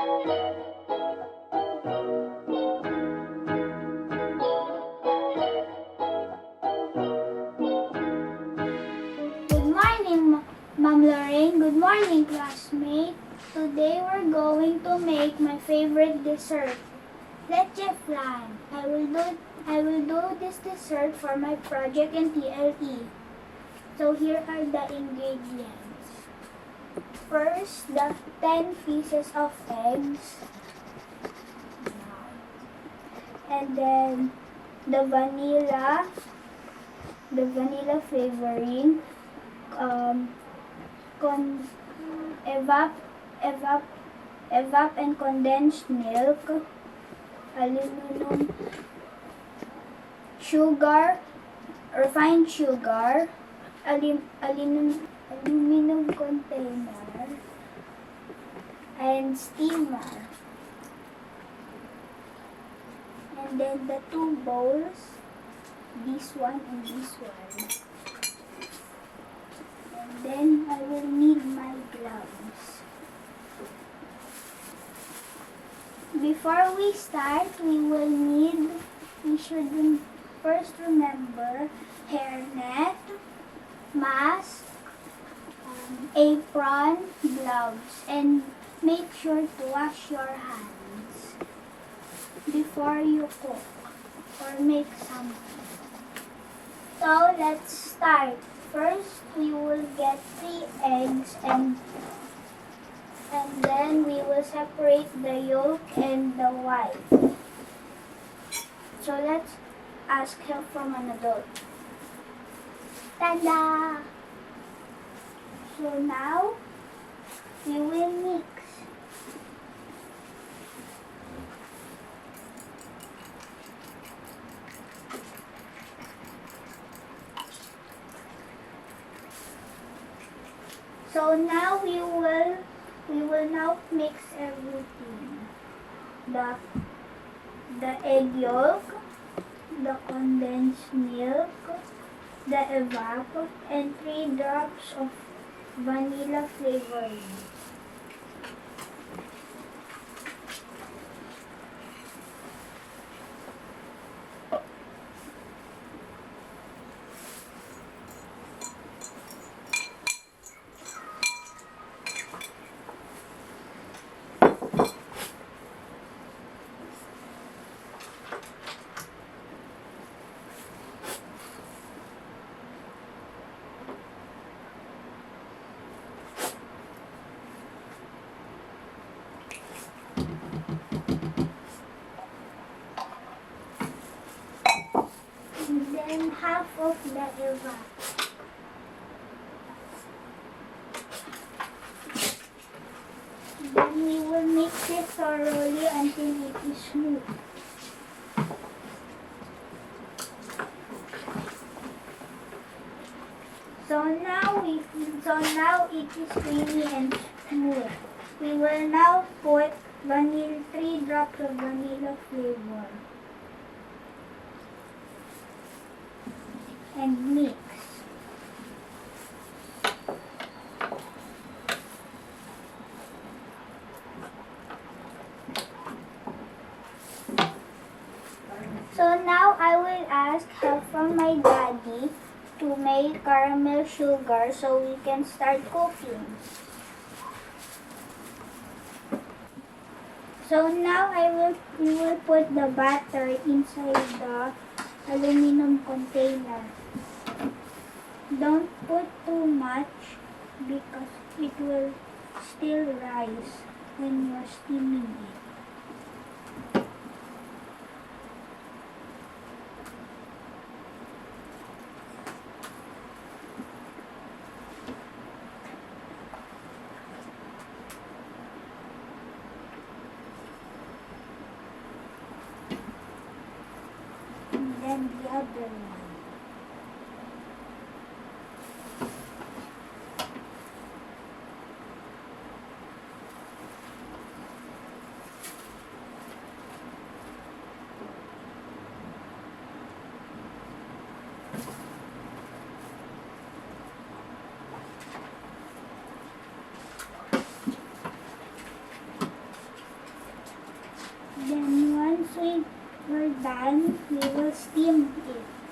Good morning, Ma'am Lorraine. Good morning, classmate. Today we're going to make my favorite dessert, Leche Flan. I will do this dessert for my project in TLE. So here are the ingredients. First, the 10 pieces of eggs. And then the vanilla flavoring, evap and condensed milk, aluminum sugar, refined sugar, aluminum container, and steamer. And then the two bowls, this one and this one. And then I will need my gloves. Before we start, we should first remember hairnet, mask, apron, gloves, and make sure to wash your hands before you cook or make something. So let's start. First, we will get 3 eggs and then we will separate the yolk and the white. So let's ask help from an adult. Tada! So now we will mix. So now we will now mix everything. The egg yolk, the condensed milk, the evap, and 3 drops of vanilla flavoring. And then half of the evap. Then we will mix it thoroughly until it is smooth. So now it is creamy and smooth. We will now put 3 drops of vanilla flavor and mix. So now I will ask help from my daddy to make caramel sugar so we can start cooking. So now we will put the batter inside the aluminum container. Don't put too much because it will still rise when you're steaming it. And then the other one. we were done, we will steam it.